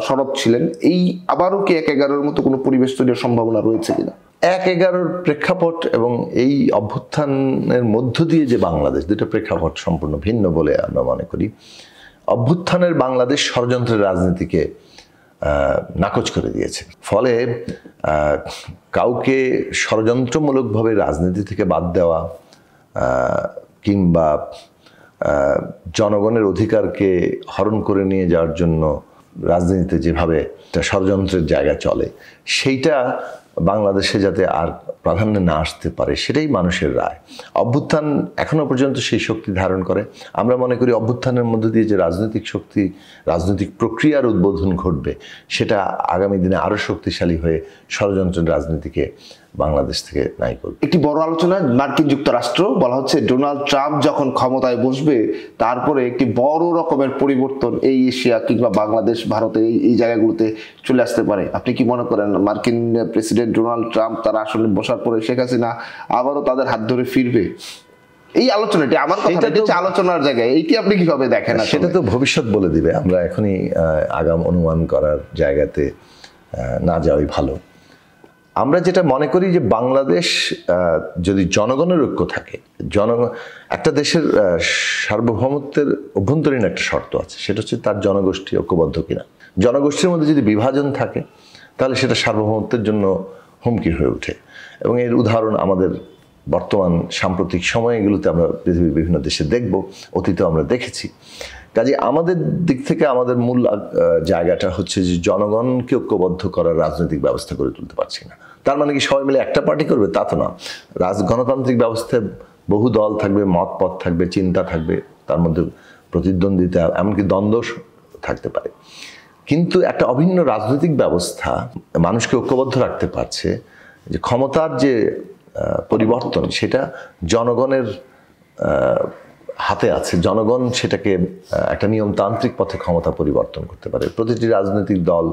সরব ছিলেন, এই আবারও কি 1-11-র মতো কোনো পরিবেশ তৈরির সম্ভাবনা রয়েছে কিনা? 1-11-র প্রেক্ষাপট এবং এই অভ্যুত্থানের মধ্য দিয়ে যে বাংলাদেশ, দুটো প্রেক্ষাপট সম্পূর্ণ ভিন্ন বলে আমরা মনে করি। অভ্যুত্থানের বাংলাদেশ ষড়যন্ত্রের রাজনীতিকে নাকচ করে দিয়েছে। ফলে কাউকে ষড়যন্ত্রমূলকভাবে রাজনীতি থেকে বাদ দেওয়া কিংবা জনগণের অধিকারকে হরণ করে নিয়ে যাওয়ার জন্য রাজনীতিতে যেভাবে একটা ষড়যন্ত্রের জায়গা চলে, সেইটা বাংলাদেশে যাতে আর প্রাধান্যে না আসতে পারে সেটাই মানুষের রায়। অভ্যুত্থান এখনো পর্যন্ত সেই শক্তি ধারণ করে। আমরা মনে করি অভ্যুত্থানের মধ্য দিয়ে যে রাজনৈতিক শক্তি, রাজনৈতিক প্রক্রিয়ার উদ্বোধন ঘটবে, সেটা আগামী দিনে আরো শক্তিশালী হয়ে ষড়যন্ত্রের রাজনীতিকে বাংলাদেশ থেকে নাই করবে। একটি বড় আলোচনা, মার্কিন যুক্তরাষ্ট্র, বলা হচ্ছে ডোনাল্ড ট্রাম্প যখন ক্ষমতায় বসবে তারপরে একটি বড় রকমের পরিবর্তন এই এশিয়া কিংবা বাংলাদেশ, ভারতের এই জায়গাগুলোতে চলে আসতে পারে। আপনি কি মনে করেন মার্কিন প্রেসিডেন্ট ডোনাল্ড ট্রাম্প তার আসনে বসার পরে শেখ হাসিনা আবারও তাদের হাত ধরে ফিরবে? এই আলোচনাটি আমার কথা, এটা হচ্ছে আলোচনার জায়গায়, এইটি আপনি কিভাবে দেখেন? সেটা তো ভবিষ্যৎ বলে দিবে, আমরা এখনই আগাম অনুমান করার জায়গাতে না যাওয়াই ভালো। আমরা যেটা মনে করি যে বাংলাদেশ যদি জনগণের ঐক্য থাকে, একটা দেশের সার্বভৌমত্বের অভ্যন্তরীণ একটা শর্ত আছে, সেটা হচ্ছে তার জনগোষ্ঠী ঐক্যবদ্ধ কিনা। জনগোষ্ঠীর মধ্যে যদি বিভাজন থাকে তাহলে সেটা সার্বভৌমত্বের জন্য হুমকি হয়ে ওঠে এবং এর উদাহরণ আমাদের বর্তমান সাম্প্রতিক সময় এগুলোতে আমরা পৃথিবীর বিভিন্ন দেশে দেখব, অতীতেও আমরা দেখেছি। কাজে আমাদের দিক থেকে আমাদের মূল জায়গাটা হচ্ছে যে জনগণকে ঐক্যবদ্ধ করার রাজনৈতিক ব্যবস্থা করে তুলতে পারছি না। তার মানে কি সবাই মিলে একটা পার্টি করবে? তা তো না। গণতান্ত্রিক ব্যবস্থায় বহু দল থাকবে, মতপথ থাকবে, চিন্তা থাকবে, তার মধ্যে প্রতিদ্বন্দ্বিতা, এমনকি দ্বন্দ্ব থাকতে পারে। কিন্তু একটা অভিন্ন রাজনৈতিক ব্যবস্থা মানুষকে ঐক্যবদ্ধ রাখতে পারছে যে ক্ষমতার যে পরিবর্তন সেটা জনগণের হাতে আছে। জনগণ সেটাকে একটা নিয়মতান্ত্রিক পথে ক্ষমতা পরিবর্তন করতে পারে। প্রতিটি রাজনৈতিক দল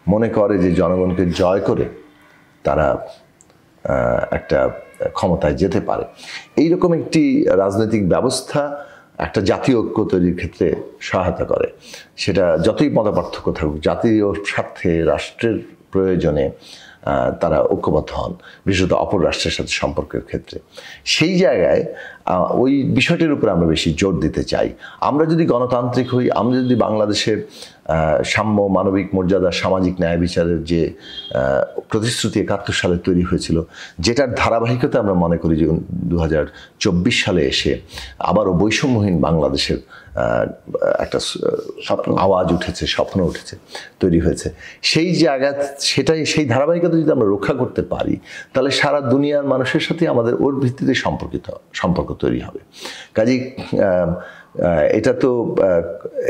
মনে করে যে জনগণকে জয় করে তারা একটা ক্ষমতায় যেতে পারে। এইরকম একটি রাজনৈতিক ব্যবস্থা একটা জাতীয় ঐক্য তৈরির ক্ষেত্রে সহায়তা করে। সেটা যতই মতপার্থক্য থাকুক, জাতীয় স্বার্থে, রাষ্ট্রের প্রয়োজনে তারা ঐক্যবদ্ধ হন, বিশেষত অপর রাষ্ট্রের সাথে সম্পর্কের ক্ষেত্রে। সেই জায়গায় ওই বিষয়টির উপরে আমরা বেশি জোর দিতে চাই। আমরা যদি গণতান্ত্রিক হই, আমরা যদি বাংলাদেশে সাম্য, মানবিক মর্যাদা, সামাজিক ন্যায় বিচারের যে প্রতিশ্রুতি ৭১ সালে তৈরি হয়েছিল, যেটার ধারাবাহিকতা আমরা মনে করি যে ২০২৪ সালে এসে আবারও বৈষম্যহীন বাংলাদেশের একটা স্বপ্ন আওয়াজ উঠেছে, স্বপ্ন উঠেছে, তৈরি হয়েছে। সেই জায়গা, সেই ধারাবাহিকতা যদি আমরা রক্ষা করতে পারি তাহলে সারা দুনিয়ার মানুষের সাথে আমাদের ওর ভিত্তিতে সম্পর্ক তৈরি হবে। কাজেই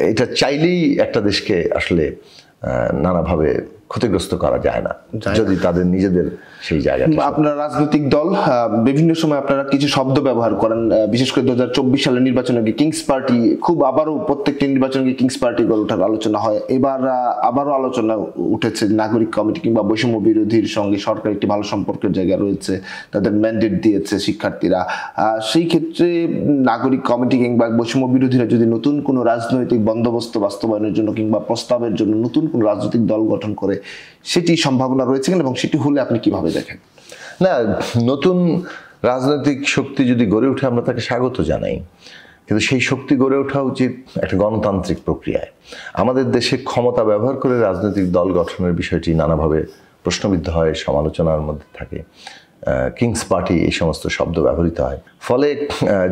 এটা চাইলেই একটা দেশকে আসলে নানাভাবে ক্ষতিগ্রস্ত করা যায় না যদি তাদের নিজেদের সেই জায়গাটা। আপনার রাজনৈতিক দল বিভিন্ন সময় আপনারা কিছু শব্দ ব্যবহার করেন, বিশেষ করে 2024 সালের নির্বাচনে কিংস পার্টি, খুব আবারও প্রত্যেকটি নির্বাচনে কিংস পার্টি গড়ে ওঠার আলোচনা হয়। এবার আবারও আলোচনা উঠেছে নাগরিক কমিটি কিংবা বৈষম্য বিরোধীর সঙ্গে সরকার একটি ভালো সম্পর্কের জায়গা রয়েছে, তাদের ম্যান্ডেট দিয়েছে শিক্ষার্থীরা। সেই ক্ষেত্রে নাগরিক কমিটি কিংবা বৈষম্য বিরোধীরা যদি নতুন কোনো রাজনৈতিক বন্দোবস্ত বাস্তবায়নের জন্য কিংবা প্রস্তাবের জন্য নতুন কোনো রাজনৈতিক দল গঠন করে, সেটি সম্ভাবনা রয়েছে কিনা এবং সেটি হলে আপনি কিভাবে দেখেন? না, নতুন রাজনৈতিক শক্তি যদি গড়ে ওঠে আমরা তাকে স্বাগত জানাই, কিন্তু সেই শক্তি গড়ে ওঠা উচিত একটা গণতান্ত্রিক প্রক্রিয়ায়। আমাদের দেশে ক্ষমতা ব্যবহার করে রাজনৈতিক দল গঠনের বিষয়টি নানাভাবে প্রশ্নবিদ্ধ হয়, সমালোচনার মধ্যে থাকে। কিংস পার্টি এই সমস্ত শব্দ ব্যবহৃত হয়, ফলে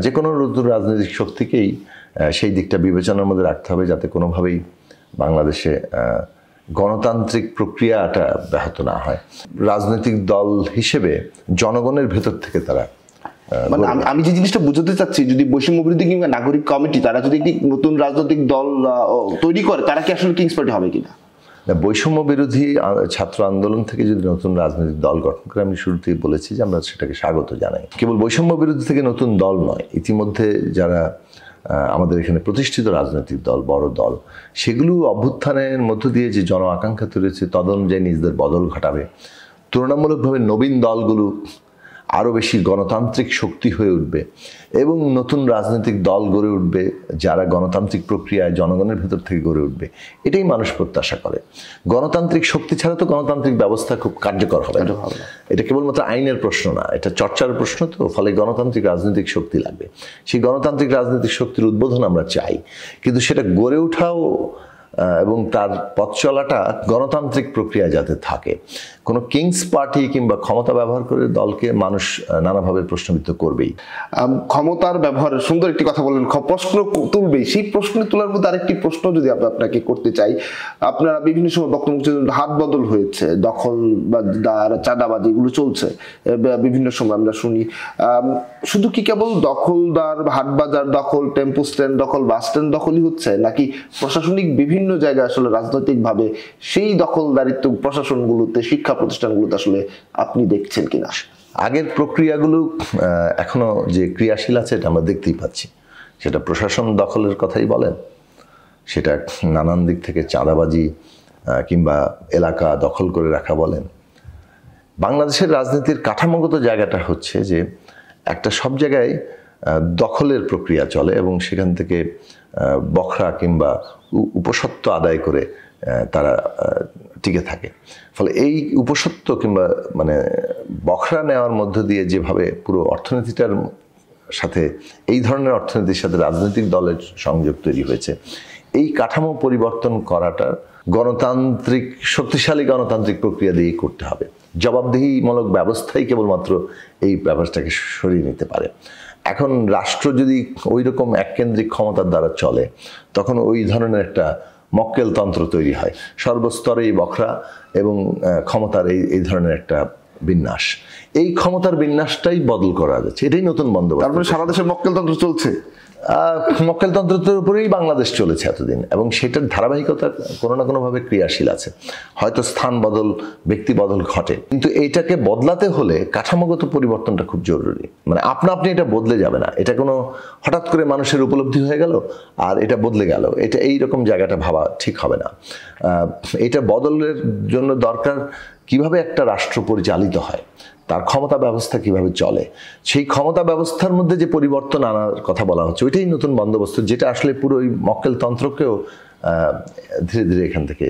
যে কোনো নতুন রাজনৈতিক শক্তিকেই সেই দিকটা বিবেচনার মধ্যে রাখতে হবে যাতে কোনোভাবেই বাংলাদেশে গণতান্ত্রিক প্রক্রিয়াটা ব্যাহত না হয়। রাজনৈতিক দল হিসেবে জনগণের ভেতর থেকে তারা, মানে আমি যে জিনিসটা বুঝতে চাচ্ছি, যদি বৈষম্য বিরোধী কিংবা নাগরিক কমিটি তারা যদি একটি নতুন রাজনৈতিক দল তৈরি করে, তারা কি আসলে কিংস পার্টি হবে কিনা? বৈষম্য বিরোধী ছাত্র আন্দোলন থেকে যদি নতুন রাজনৈতিক দল গঠন করে, আমি শুরুতেই বলেছি যে আমরা সেটাকে স্বাগত জানাই। কেবল বৈষম্য বিরোধী থেকে নতুন দল নয়, ইতিমধ্যে যারা আমাদের এখানে প্রতিষ্ঠিত রাজনৈতিক দল, বড় দল, সেগুলো অভ্যুত্থানের মধ্য দিয়ে যে জন আকাঙ্ক্ষা তৈরি হয়েছে তদনুযায়ী নিজেদের বদল ঘটাবে। তুলনামূলকভাবে নবীন দলগুলো আরও বেশি গণতান্ত্রিক শক্তি হয়ে উঠবে এবং নতুন রাজনৈতিক দল গড়ে উঠবে যারা গণতান্ত্রিক প্রক্রিয়ায় জনগণের ভেতর থেকে গড়ে উঠবে, এটাই মানুষ প্রত্যাশা করে। গণতান্ত্রিক শক্তি ছাড়া তো গণতান্ত্রিক ব্যবস্থা খুব কার্যকর হবে না। এটা কেবলমাত্র আইনের প্রশ্ন না, এটা চর্চার প্রশ্ন। তো ফলে গণতান্ত্রিক রাজনৈতিক শক্তি লাগবে। সেই গণতান্ত্রিক রাজনৈতিক শক্তির উদ্বোধন আমরা চাই, কিন্তু সেটা গড়ে ওঠাও এবং তার পথ চলাটা গণতান্ত্রিক প্রক্রিয়া যাতে থাকে। কোনো কিংস পার্টি কিংবা ক্ষমতা ব্যবহার করে দলকে মানুষ নানাভাবে প্রশ্নবিদ্ধ করবেই। ক্ষমতার ব্যবহার, সুন্দর একটি কথা বললেন, প্রশ্ন তুলবেই। সেই প্রশ্ন তোলার মধ্যে আরেকটি প্রশ্ন যদি আপনাকে করতে চাই, আপনারা বিভিন্ন সময় বক্তব্য হাত বদল হয়েছে, দখল বা চাঁদাবাজি এগুলো চলছে বিভিন্ন সময় আমরা শুনি। শুধু কি কেবল দখলদার, হাট বাজার দখল, টেম্পো স্ট্যান্ড দখল, বাস স্ট্যান্ড দখলই হচ্ছে, নাকি প্রশাসনিক বিভিন্ন জায়গায় আসলে রাজনৈতিকভাবে সেই দখলদারিত্ব প্রশাসনগুলোতে, শিক্ষা প্রতিষ্ঠানগুলোতে আসলে আপনি দেখছেন কিনা? আগের প্রক্রিয়াগুলো এখনো যে ক্রিয়াশীল আছে এটা আমরা দেখতেই পাচ্ছি। সেটা প্রশাসন দখলের কথাই বলেন, সেটা নানান দিক থেকে চাঁদাবাজি কিংবা এলাকা দখল করে রাখা বলেন। বাংলাদেশের রাজনীতির কাঠামোগত জায়গাটা হচ্ছে যে একটা সব জায়গায় দখলের প্রক্রিয়া চলে এবং সেখান থেকে বখরা কিংবা উপসত্ত্ব আদায় করে তারা টিকে থাকে। ফলে এই উপসত্ত্ব কিংবা মানে বখরা নেওয়ার মধ্য দিয়ে যেভাবে পুরো অর্থনীতিটার সাথে, এই ধরনের অর্থনীতির সাথে রাজনৈতিক দলের সংযোগ তৈরি হয়েছে, এই কাঠামো পরিবর্তন করাটা গণতান্ত্রিক, শক্তিশালী গণতান্ত্রিক প্রক্রিয়া দিয়েই করতে হবে। জবাবদিহিমূলক ব্যবস্থাই কেবলমাত্র এই ব্যাপারটাকে সরিয়ে নিতে পারে। এখন রাষ্ট্র যদি ওই রকম এককেন্দ্রিক ক্ষমতার দ্বারা চলে, তখন ওই ধরনের একটা মক্কেলতন্ত্র তৈরি হয়, সর্বস্তরেই বখরা এবং ক্ষমতার এই ধরনের একটা বিন্যাস। এই ক্ষমতার বিন্যাসটাই বদল করা যাচ্ছে, এটাই নতুন বন্দোবস্ত। তারপরে সারা দেশে মক্কেলতন্ত্র চলছে, মক্কেলতন্ত্রের উপরেই বাংলাদেশ চলেছে এতদিন, এবং সেটার ধারাবাহিকতা কোনো না কোনোভাবে ক্রিয়াশীল আছে। হয়তো স্থান বদল, ব্যক্তি বদল ঘটে, কিন্তু এইটাকে বদলাতে হলে কাঠামোগত পরিবর্তনটা খুব জরুরি। মানে আপনি এটা বদলে যাবে না, এটা কোনো হঠাৎ করে মানুষের উপলব্ধি হয়ে গেল আর এটা বদলে গেল, এটা এইরকম জায়গাটা ভাবা ঠিক হবে না। এটা বদলের জন্য দরকার কিভাবে একটা রাষ্ট্র পরিচালিত হয়, তার ক্ষমতা ব্যবস্থা কিভাবে চলে, সেই ক্ষমতা ব্যবস্থার মধ্যে যে পরিবর্তন আনার কথা বলা হচ্ছে, ওইটাই নতুন বন্দোবস্ত, যেটা আসলে পুরো ওই মক্কেলতন্ত্রকেও ধীরে ধীরে এখান থেকে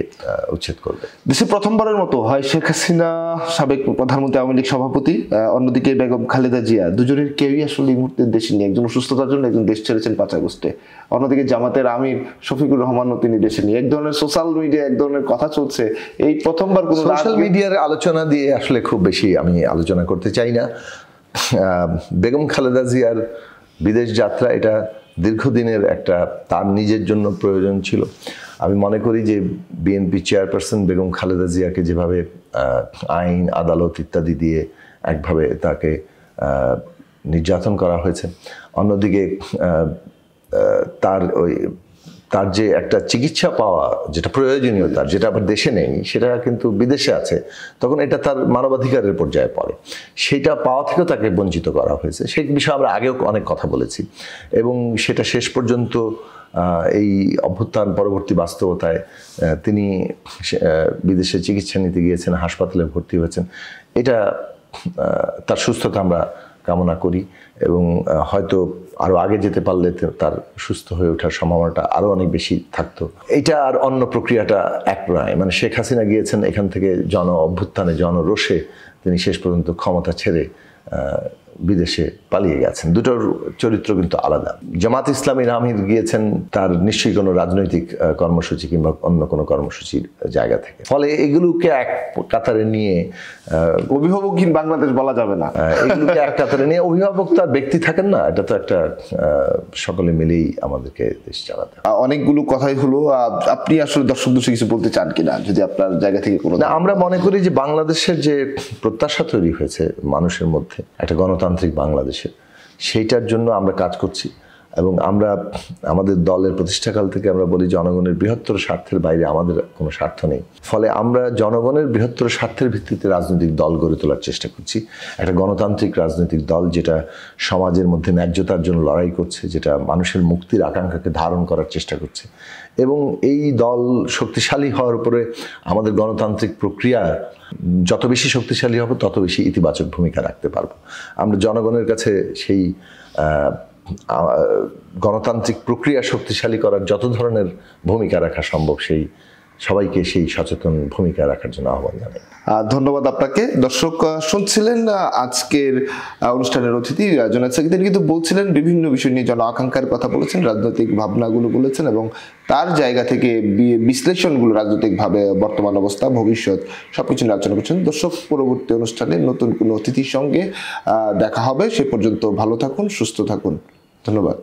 উচ্ছেদ করবে। দেশে প্রথমবারের মতো হয় শেখ হাসিনা, সাবেক প্রধানমন্ত্রী, আওয়ামী লীগ সভাপতি, অন্যদিকে বেগম খালেদা জিয়া, দুজনের কেউই আসলে এই মুহূর্তে দেশে নেই। একজন অসুস্থতার জন্য একজন দেশ ছেড়েছেন 5 আগস্টে, অন্যদিকে জামাতের আমির শফিকুর রহমানও তিনি দেশে নেই। এক ধরনের সোশ্যাল মিডিয়া, এক ধরনের কথা চলছে। এই প্রথমবার কোনো সোশ্যাল মিডিয়ার আলোচনা দিয়ে আসলে খুব বেশি আমি আলোচনা করতে চাই না। বেগম খালেদা জিয়ার বিদেশ যাত্রা এটা দীর্ঘদিনের একটা, তার নিজের জন্য প্রয়োজন ছিল। আমি মনে করি যে বিএনপি চেয়ারপারসন বেগম খালেদা জিয়াকে যেভাবে আইন, আদালত ইত্যাদি দিয়ে একভাবে তাকে নির্যাতন করা হয়েছে, অন্যদিকে তার ওই তার যে একটা চিকিৎসা পাওয়া যেটা প্রয়োজনীয়তা, যেটা আবার দেশে নেই, সেটা কিন্তু বিদেশে আছে, তখন এটা তার মানবাধিকারের পর্যায়ে পড়ে। সেটা পাওয়া থেকেও তাকে বঞ্চিত করা হয়েছে। সেই বিষয়ে আমরা আগেও অনেক কথা বলেছি, এবং সেটা শেষ পর্যন্ত এই অভ্যুত্থান পরবর্তী বাস্তবতায় তিনি বিদেশে চিকিৎসা নিতে গিয়েছেন, হাসপাতালে ভর্তি হয়েছেন। এটা তার সুস্থতা আমরা কামনা করি, এবং হয়তো আরও আগে যেতে পারলে তার সুস্থ হয়ে ওঠার সম্ভাবনাটা আরও অনেক বেশি থাকতো। এটা আর অন্য প্রক্রিয়াটা এক নয়। মানে শেখ হাসিনা গিয়েছেন এখান থেকে জন অভ্যুত্থানে, জনরোষে তিনি শেষ পর্যন্ত ক্ষমতা ছেড়ে বিদেশে পালিয়ে গেছেন। দুটোর চরিত্র কিন্তু আলাদা। জামাত ইসলামীর আমির গিয়েছেন তার নিশ্চয়ই কোনো রাজনৈতিক কর্মসূচি কিংবা অন্য কোনো কর্মসূচির জায়গা থেকে। ফলে এগুলোকে এক কাতারে নিয়ে অভিভাবকহীন বাংলাদেশ বলা যাবে না। এগুলোকে এক কাতারে নিয়ে অভিভাবক তার ব্যক্তি থাকেন না, এটা তো একটা সকলে মিলেই আমাদেরকে দেশ চালাতে। অনেকগুলো কথাই হলো, আপনি আসলে দর্শকদের কিছু বলতে চান কিনা, যদি আপনার জায়গা থেকে কোনো? না, আমরা মনে করি যে বাংলাদেশের যে প্রত্যাশা তৈরি হয়েছে মানুষের মধ্যে একটা গণতান্ত্রিক বাংলাদেশের, সেইটার জন্য আমরা কাজ করছি। এবং আমরা আমাদের দলের প্রতিষ্ঠাকাল থেকে আমরা বলি জনগণের বৃহত্তর স্বার্থের বাইরে আমাদের কোনো স্বার্থ নেই। ফলে আমরা জনগণের বৃহত্তর স্বার্থের ভিত্তিতে রাজনৈতিক দল গড়ে তোলার চেষ্টা করছি, একটা গণতান্ত্রিক রাজনৈতিক দল যেটা সমাজের মধ্যে ন্যায্যতার জন্য লড়াই করছে, যেটা মানুষের মুক্তির আকাঙ্ক্ষাকে ধারণ করার চেষ্টা করছে। এবং এই দল শক্তিশালী হওয়ার উপরে আমাদের গণতান্ত্রিক প্রক্রিয়া যত বেশি শক্তিশালী হবে তত বেশি ইতিবাচক ভূমিকা রাখতে পারবো। আমরা জনগণের কাছে সেই গণতান্ত্রিক প্রক্রিয়া শক্তিশালী করার যত ধরনের ভূমিকা রাখা সম্ভব সেই সবাইকে সেই সচেতন ভূমিকা রাখার জন্য আহ্বান জানাই। ধন্যবাদ আপনাকে। দর্শক শুনছিলেন আজকের অনুষ্ঠানের অতিথি জুনায়েদ সাকি। তিনি কিন্তু বলছিলেন বিভিন্ন বিষয় নিয়ে, জন আকাঙ্ক্ষার কথা বলেছেন, রাজনৈতিক ভাবনাগুলো বলেছেন, এবং তার জায়গা থেকে বিশ্লেষণগুলো রাজনৈতিকভাবে বর্তমান অবস্থা, ভবিষ্যৎ সবকিছু নিয়ে আলোচনা করছেন। দর্শক, পরবর্তী অনুষ্ঠানে নতুন কোনো অতিথির সঙ্গে দেখা হবে। সে পর্যন্ত ভালো থাকুন, সুস্থ থাকুন। ধন্যবাদ।